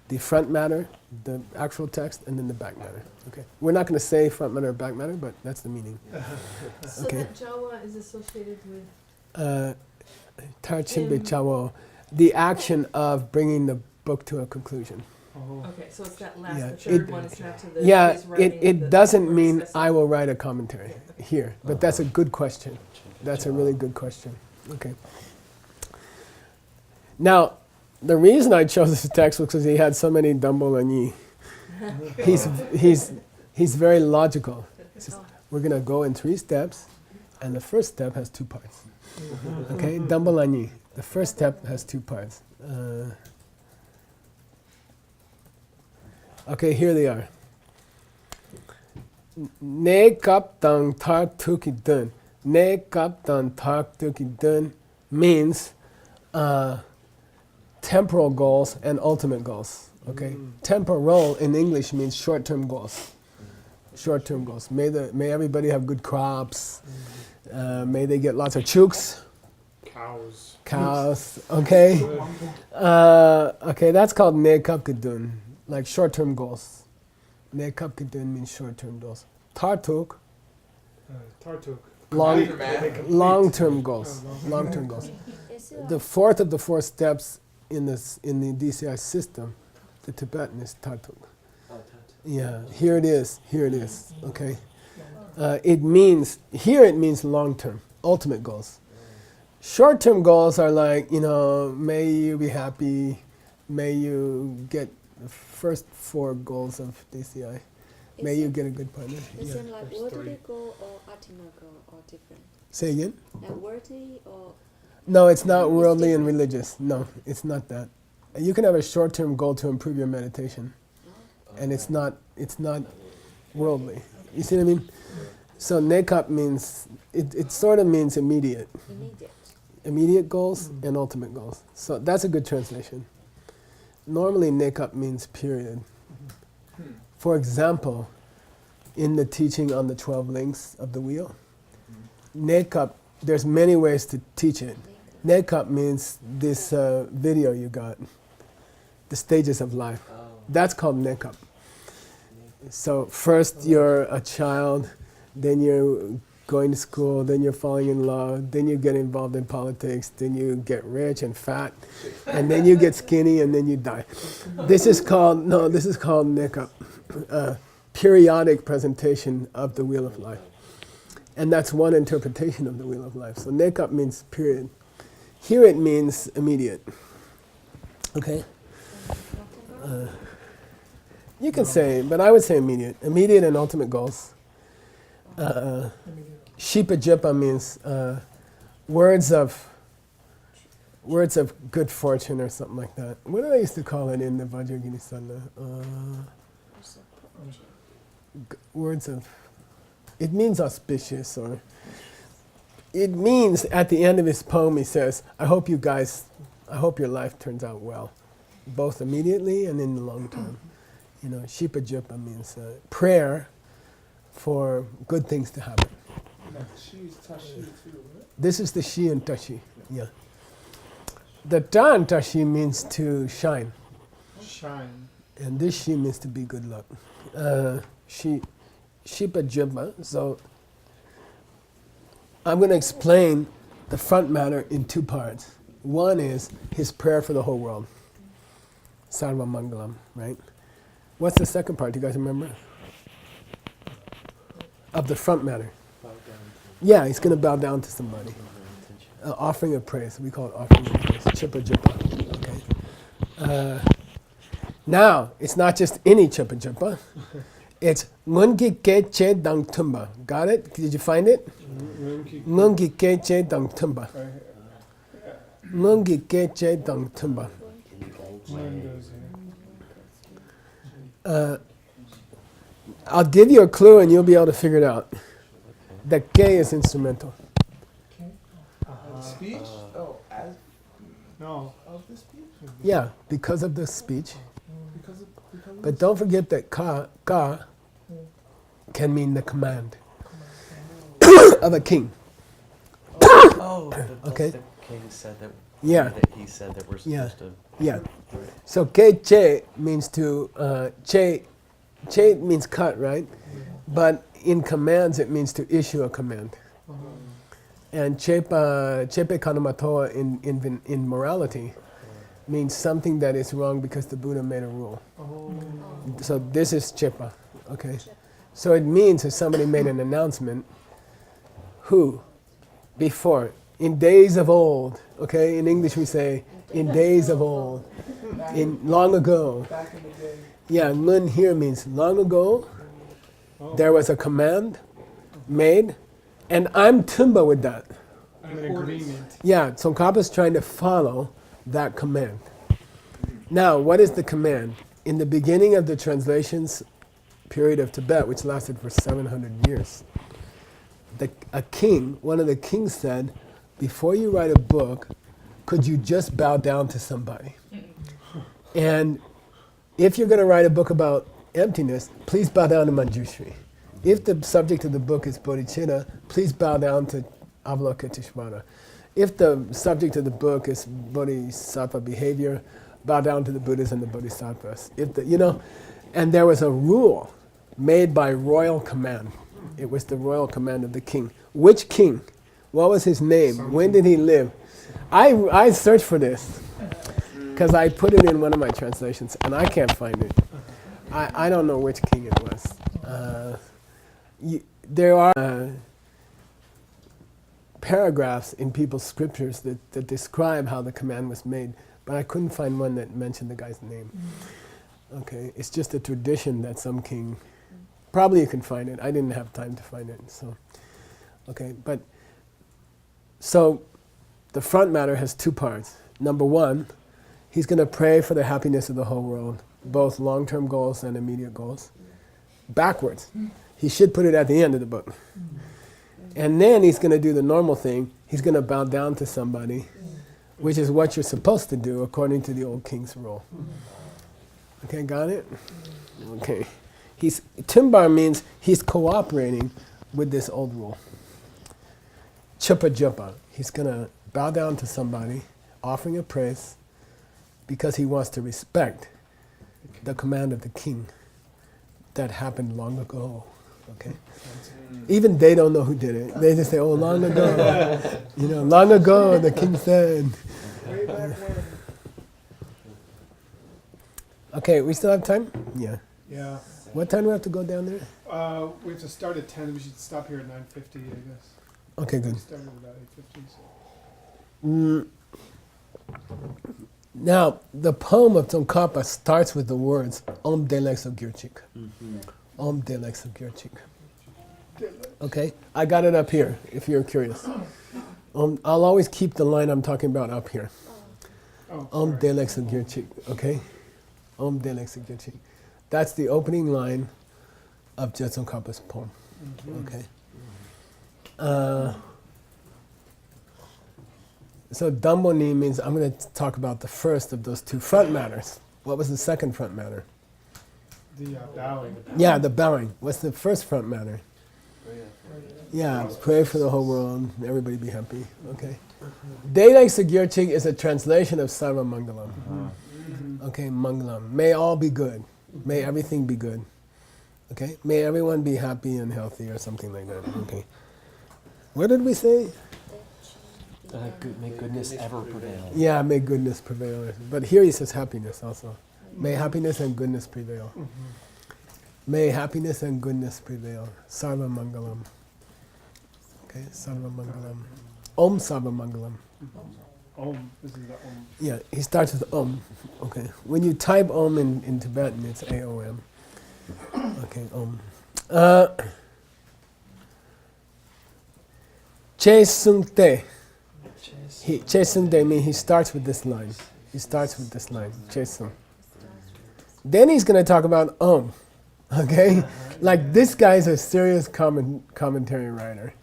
the front matter, the actual text, and then the back matter. Okay. We're not going to say front matter or back matter, but that's the meaning. So Okay. that Jawa is associated with Tarchimba Chawo, the action of bringing the book to a conclusion. okay, so it's that last, Yeah, the third it- one is not to the Yeah, he's writing it the- doesn't or mean discussing. I will write a commentary here, but that's a good question. That's a really good question. Okay. Now, the reason I chose this text was because he had so many Dumbo and Yi. He's very logical. He says, we're going to go in 3 steps, and the first step has 2 parts. Okay, Dumbo and Yi. The first step has 2 parts. Okay, here they are. Ne kap tang tar tuki dun. Ne kap tang tar tuki dun means temporal goals and ultimate goals. Okay, temporal in English means short-term goals. Short-term goals. May everybody have good crops. May they get lots of chooks. Cows. Okay. Okay, that's called ne kap kadun. Like short-term goals. Ne kap kadun means short-term goals. Tartuk, long-term goals. Long-term goals. The fourth of the 4 steps in the DCI system, the Tibetan is Tartuk. Yeah, here it is. Okay. It means long-term, ultimate goals. Short-term goals are like, may you be happy, may you get the first 4 goals of DCI. May you get a good partner. Is Yeah. it like worldly goal or ultimate goal or different? Say again? Like worldly or No, it's not It's worldly and different. religious. No, it's not that. You can have a short-term goal to improve your meditation, and it's not worldly. You see what I mean? So nekap means it sort of means immediate goals and ultimate goals. So that's a good translation. Normally nekap means period. For example, in the teaching on the 12 links of the wheel. Nekap, there's many ways to teach it. Nekap means this video you got, the stages of life. That's called nekap. So first you're a child, then you're going to school, then you're falling in love, then you get involved in politics, then you get rich and fat, and then you get skinny, and then you die. This is called nekap, periodic presentation of the wheel of life. And that's one interpretation of the wheel of life. So nekap means period. Here it means immediate. Okay? You can say, but I would say immediate. Immediate and ultimate goals. Shipa jipa means words of good fortune or something like that. What did I used to call it in the Vajragini Sutta? Words of, it means auspicious, or it means at the end of his poem he says, I hope your life turns out well, both immediately and in the long term. You know, Shipa jipa means prayer for good things to happen. This is the Shi and Tashi, yeah. The Ta and Tashi means to shine. Shine. And this Shi means to be good luck. Shipa jipa, so I'm going to explain the front matter in two parts. One is his prayer for the whole world. Sarva Mangalam, right? What's the second part? Do you guys remember? Of the front matter. Yeah, he's going to bow down to somebody. Offering of praise. We call it offering of praise. Chipa jipa. Okay. Now, it's not just any chipa jipa. It's Ngungi ke che dang tumba. Got it? Did you find it? Ngungi ke che dang tumba. Ngungi ke che dang tumba. I'll give you a clue and you'll be able to figure it out. The K is instrumental. Speech? No. Of the speech? Yeah, because of the speech. Because of But don't forget that ka can mean the command of a king. Okay. The king said that. Yeah. That he said that we're Yeah. supposed Yeah. So ke che means to che means cut, right? But in commands it means to issue a command. And chepe kanamatoa in morality means something that is wrong because the Buddha made a rule. So this is chepa, okay? So it means if somebody made an announcement, who, before, in days of old, okay? In English we say, in days of old, in long ago. back in the day. Yeah, ngun here means long ago, there was a command made, and I'm tumba with that. I'm in agreement. Yeah, Tsongkhapa's trying to follow that command. Now, what is the command? In the beginning of the translations period of Tibet, which lasted for 700 years, a king, one of the kings said, before you write a book, could you just bow down to somebody? And if you're going to write a book about emptiness, please bow down to Manjushri. If the subject of the book is bodhicitta, please bow down to Avalokiteshvara. If the subject of the book is bodhisattva behavior, bow down to the Buddhas and the Bodhisattvas. And there was a rule made by royal command. It was the royal command of the king. Which king? What was his name? When did he live? I searched for this because I put it in one of my translations and I can't find it. I don't know which king it was. There are paragraphs in people's scriptures that describe how the command was made, but I couldn't find one that mentioned the guy's name. Okay, it's just a tradition that some king, probably you can find it. I didn't have time to find it, so. Okay, so the front matter has two parts. Number one, he's going to pray for the happiness of the whole world, both long-term goals and immediate goals. Backwards. He should put it at the end of the book. And then he's going to do the normal thing. He's going to bow down to somebody, which is what you're supposed to do according to the old king's rule. Okay, got it? Okay. Timbar means he's cooperating with this old rule. Chupa jupa. He's going to bow down to somebody, offering a praise, because he wants to respect the command of the king that happened long ago. Okay? Even they don't know who did it. They just say, oh, long ago. Long ago the king said. Way back when. Okay, we still have time? Yeah. Yeah. What time do we have to go down there? We have to start at 10. We should stop here at 9:50, I guess. Okay, good. We started at about 8:50. So. Now, the poem of Tsongkhapa starts with the words Om Delek Gyurchik. Om Delek Gyurchik. Okay? I got it up here, if you're curious. I'll always keep the line I'm talking about up here. Om Delek Gyurchik. Okay? Om Delek Gyurchik. That's the opening line of Tsongkhapa's poem. Okay? So Damboni means I'm going to talk about the first of those two front matters. What was the second front matter? The bowing. Yeah, the bowing. What's the first front matter? Yeah, pray for the whole world, everybody be happy. Okay. Delek Gyurchik is a translation of Sarva Mangalam. Okay, Mangalam. May all be good. May everything be good. Okay? May everyone be happy and healthy or something like that. Okay. What did we say? May goodness ever prevail. Yeah, may goodness prevail. But here he says happiness also. May happiness and goodness prevail. May happiness and goodness prevail. Sarva Mangalam. Okay, Sarva Mangalam. Om Sarva Mangalam. Om. This is the Om. Yeah, he starts with Om. Okay. When you type Om in Tibetan, it's AOM. Okay, Om. Che Sung Te. Che Sung Te means he starts with this line. He starts with this line. Che Sung. Then he's going to talk about Om. Okay? Like this guy's a serious commentary writer.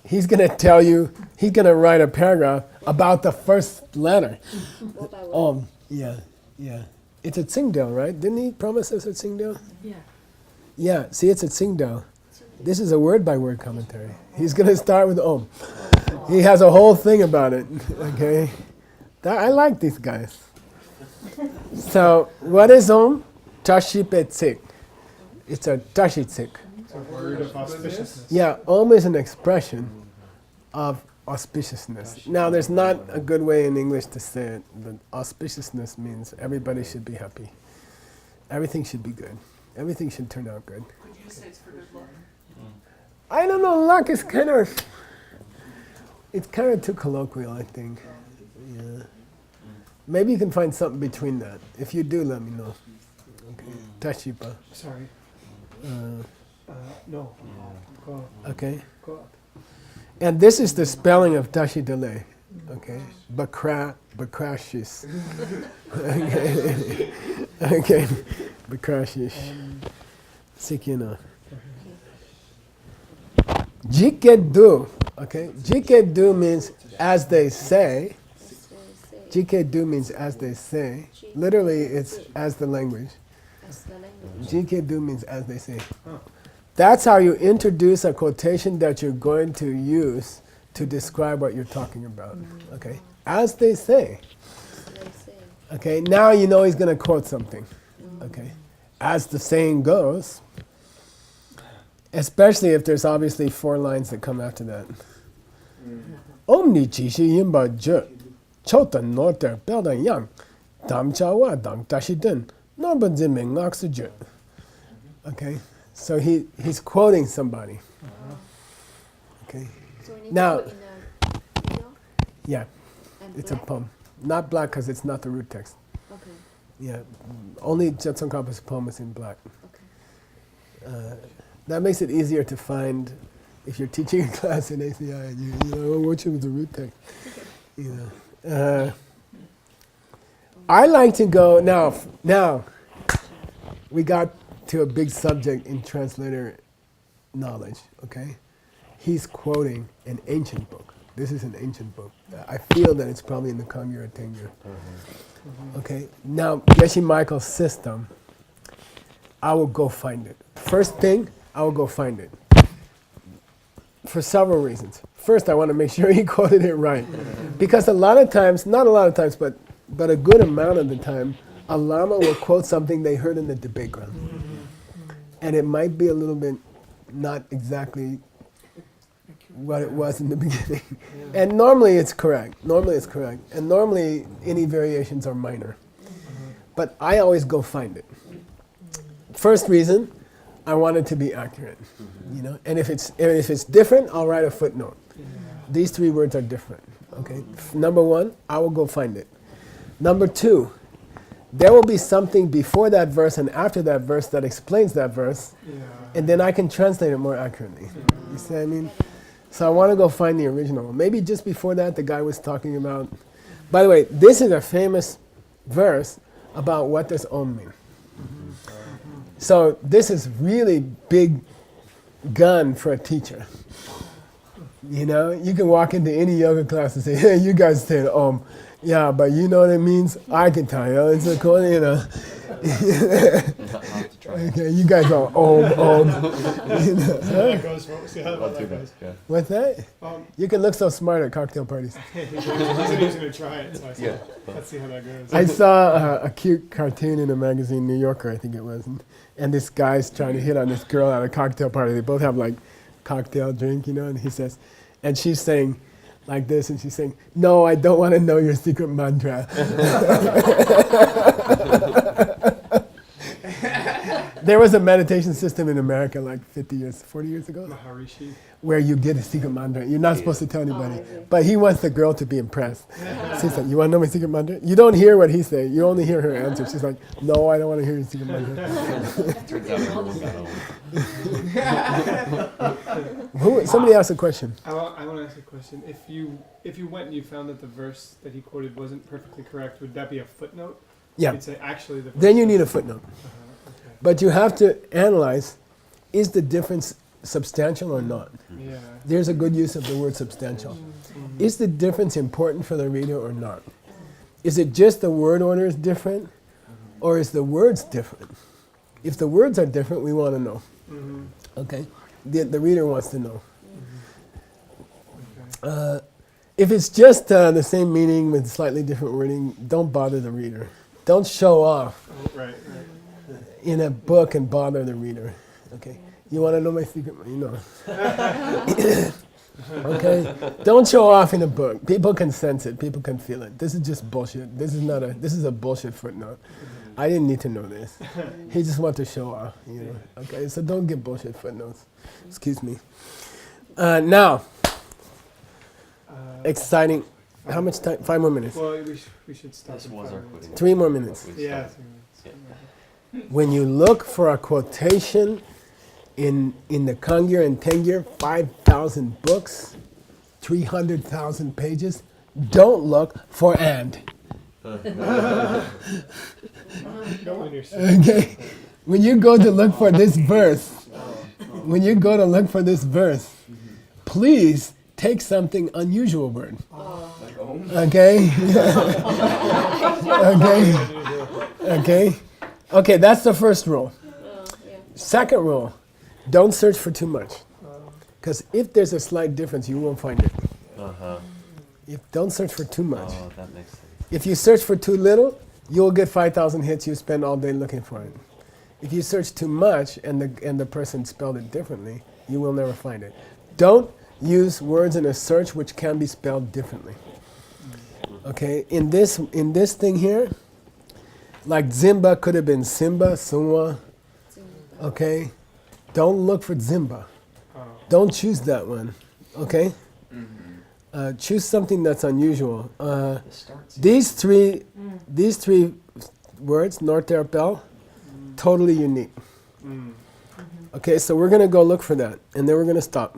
He's going to tell you, he's going to write a paragraph about the first letter. Om. Yeah, yeah. It's at Tsingdao, right? Didn't he promise us at Tsingdao? Yeah. Yeah, see, it's at Tsingdao. This is a word-by-word commentary. He's going to start with Om. He has a whole thing about it, okay? I like these guys. So, what is Om? Tashipetsik. It's a tashitsik. It's a word of auspiciousness. Yeah, Om is an expression of auspiciousness. Now, there's not a good way in English to say it, but auspiciousness means everybody should be happy. Everything should be good. Everything should turn out good. Would you say it's for good luck? I don't know, luck is it's kind of too colloquial, I think. Yeah. Maybe you can find something between that. If you do, let me know. Okay. Tashipa. Sorry. No. Go. Okay. Go up. And this is the spelling of Tashi Dele. Okay. Bakrashis. Okay. Okay. Bakrashish. Sikina. Jikedu. Okay. Jikedu means as they say. Jikedu means as they say. Literally, it's as the language. Jikedu means as they say. That's how you introduce a quotation that you're going to use to describe what you're talking about. Okay. As they say. Okay. Now you know he's going to quote something. Okay. As the saying goes. Especially if there's obviously 4 lines that come after that. Omni chishi yimba je. Chota norter beldan yang. Dam chawa dang tashiden. Norban zime ngaksu je. Okay. So he's quoting somebody. Okay. So we need Now- to put in a video Yeah. and It's a black? poem. Not black because it's not the root text. Okay. Yeah. Only Tsongkhapa's poem is in black. Okay. That makes it easier to find if you're teaching a class in ACI and you know, which was the root text. You know. I like to go now. We got to a big subject in translator knowledge. Okay, he's quoting an ancient book. This is an ancient book. I feel that it's probably in the Kangyur Tengyur. Okay, now Geshe Michael's system. I will go find it. First thing, I will go find it. For several reasons. First, I want to make sure he quoted it right. Because a lot of times, not a lot of times, but a good amount of the time, a lama will quote something they heard in the debate ground. And it might be a little bit not exactly what it was in the beginning. And normally it's correct. And normally any variations are minor. But I always go find it. First reason, I want it to be accurate. You know? And if it's different, I'll write a footnote. These 3 words are different. Okay? Number 1, I will go find it. Number 2, there will be something before that verse and after that verse that explains that verse, and then I can translate it more accurately. You see what I mean? So I want to go find the original. Maybe just before that, the guy was talking about. By the way, this is a famous verse about what does Om mean. So this is really big gun for a teacher. You know, you can walk into any yoga class and say, "Hey, you guys said Om." Yeah, but you know what it means? I can tell you. It's a cool, you know. Okay, you guys are Om. You know. See how that goes. See how that goes. What's that? You can look so smart at cocktail parties. He said he was going to try it, so I said, let's see how that goes. I saw a cute cartoon in a magazine, New Yorker, I think it was, and this guy's trying to hit on this girl at a cocktail party. They both have like cocktail drink, you know, and he says, and she's saying like this, and she's saying, "No, I don't want to know your secret mantra." There was a meditation system in America like 40 years ago, Maharishi. where you get a secret mantra. You're not supposed to tell anybody. But he wants the girl to be impressed. She's like, "You want to know my secret mantra?" You don't hear what he says. You only hear her answer. She's like, "No, I don't want to hear your secret mantra." Somebody asked a question. I want to ask a question. If you went and you found that the verse that he quoted wasn't perfectly correct, would that be a footnote? Yeah. You'd say, actually, the verse Then you need a footnote. Okay. But you have to analyze, is the difference substantial or not? Yeah. There's a good use of the word substantial. Is the difference important for the reader or not? Is it just the word order is different, or is the words different? If the words are different, we want to know. Okay? The reader wants to know. If it's just the same meaning with slightly different wording, don't bother the reader. Don't show off Right. in a book and bother the reader. Okay? You want to know my secret? You know. Okay? Don't show off in a book. People can sense it. People can feel it. This is just bullshit. This is a bullshit footnote. I didn't need to know this. He just wants to show off. You know. Okay? So don't get bullshit footnotes. Excuse me. Now, exciting. How much time? 5 more minutes. Well, we should stop. This was our quoting. 3 more minutes. Yeah. When you look for a quotation in the Kangyur and Tengyur, 5,000 books, 300,000 pages, don't look for and. Okay? When you go to look for this verse, please take something unusual word. Okay? Okay, that's the first rule. Second rule, don't search for too much. Because if there's a slight difference, you won't find it. Don't search for too much. Oh, that makes sense. If you search for too little, you'll get 5,000 hits, you spend all day looking for it. If you search too much and the person spelled it differently, you will never find it. Don't use words in a search which can be spelled differently. Okay, in this thing here, like Zimba could have been Simba, Sunwa. Okay, don't look for Zimba. Don't choose that one. Okay, choose something that's unusual. These three words, North Bell, totally unique. Okay, so we're gonna go look for that, and then we're gonna stop.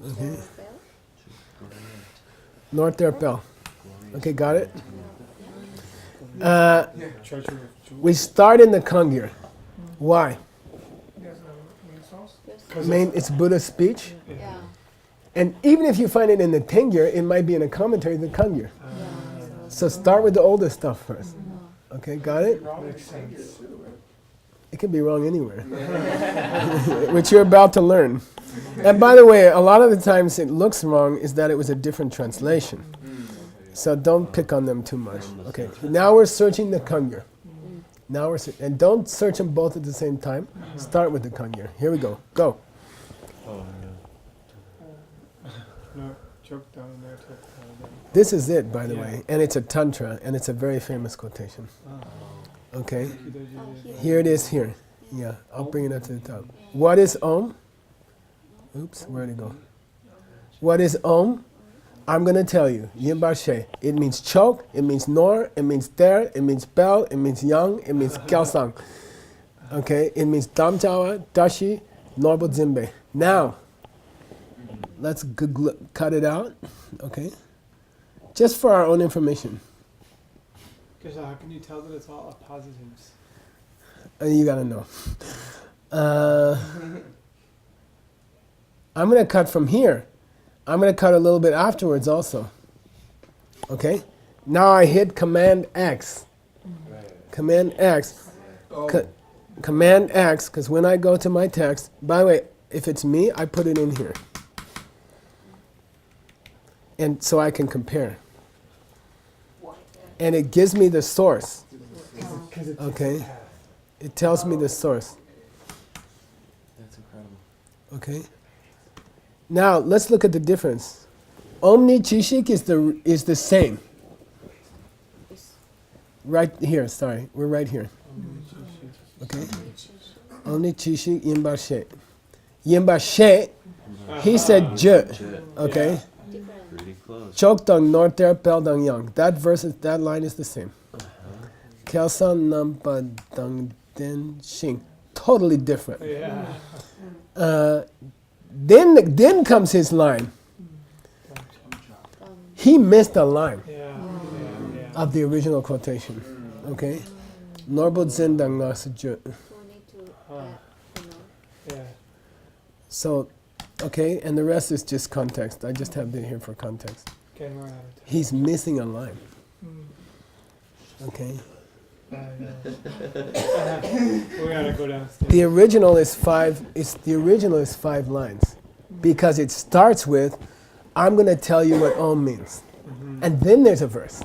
Okay. North Bell. Okay, got it? We start in the Kangyur. Why? It's Buddha's speech. Yeah. And even if you find it in the Tengyur, it might be in a commentary of the Kangyur. So start with the older stuff first. Okay, got it? Makes sense. It can be wrong anywhere, which you're about to learn. And by the way, a lot of the times it looks wrong is that it was a different translation. So don't pick on them too much. Okay, now we're searching the kangyur. Now we're and don't search them both at the same time. Start with the kangyur. Here we go. Go. No, choke down there, choke down there. This is it, by the way, and it's a tantra, and it's a very famous quotation. Okay, here it is here. Yeah, I'll bring it up to the top. What is Om? Oops, where'd it go? What is Om? I'm going to tell you. Yinba She. It means choke, it means nor, it means there, it means bell, it means yang, it means kyalsang. Okay, it means damjawa, dashi, norbo zimbe. Now, let's cut it out. Okay, just for our own information. Because how can you tell that it's all appositives? You gotta know. I'm gonna cut from here. I'm gonna cut a little bit afterwards also. Okay? Now I hit Command X. Command X. Command X, because when I go to my text, by the way, if it's me, I put it in here. And so I can compare. And it gives me the source. Okay? It tells me the source. That's incredible. Okay? Now, let's look at the difference. Omni Chishik is the same. Right here, sorry. We're right here. Okay? Omni Chishik Yinba She. Yinba She, he said Je. Okay? Pretty close. Chokdang Norter Peldang Yang. That line is the same. Kelsan Nampa Dang Den Shing. Totally different. Yeah. Then comes his line. He missed a line of the original quotation. Okay? Norbo Zendang Nasaju. Yeah. So, okay, and the rest is just context. I just have it here for context. Getting more out of it. He's missing a line. Okay? We gotta go downstairs. The original is five lines because it starts with, I'm going to tell you what Om means. And then there's a verse.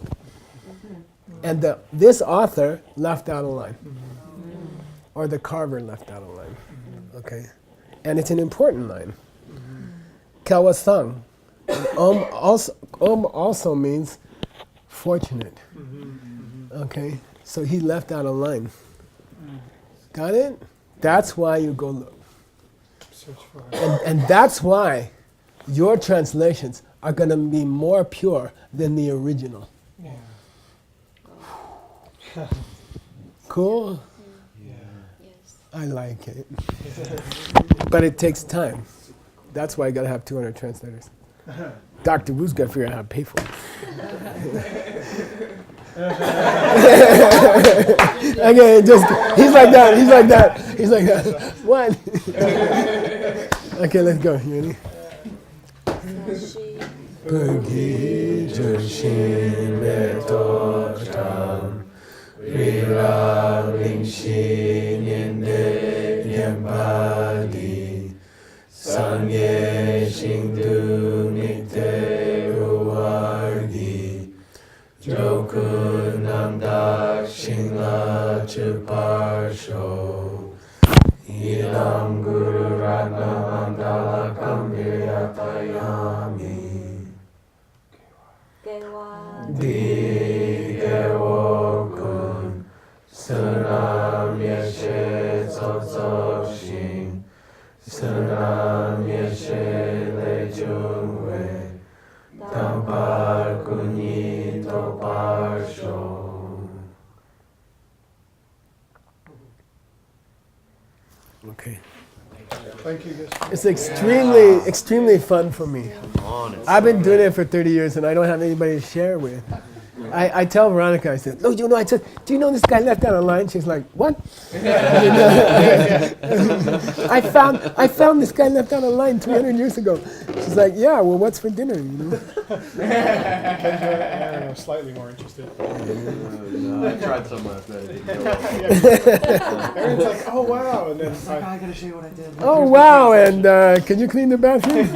And this author left out a line. Or the carver left out a line. Okay? And it's an important line. Kawasang. Om also means fortunate. Okay? So he left out a line. Got it? That's why you go look. Search for it. And that's why your translations are going to be more pure than the original. Yeah. Cool? Yeah. Yes. I like it. But it takes time. That's why you got to have 200 translators. Dr. Wu's got to figure out how to pay for it. Okay, he's like that. What? Okay, let's go. You ready? Pergi Jershin Metotam Rira Lingshin Yende Yambadi Sanye Shingdu Nikte Uwargi Jokun Namdak Shingla Chuparsho Ilam Guru Ratna Mandala Kamyatayami Di Gewokun Sunam Yeshe Tsotsok Shin Sunam Yeshe Lechungwe Tampar Kunyi Toparsho. Okay. Thank you guys. It's extremely fun for me. I've been doing it for 30 years and I don't have anybody to share with. I tell Veronica, I said, no, I said, do you know this guy left out a line? She's like, what? I found this guy left out a line 300 years ago. She's like, yeah, well, what's for dinner, you know? I don't know, slightly more interested. No, I tried some last night. It didn't go well. Everyone's like, oh wow, and then it's like, I gotta show you what I did. Oh, wow, and can you clean the bathroom?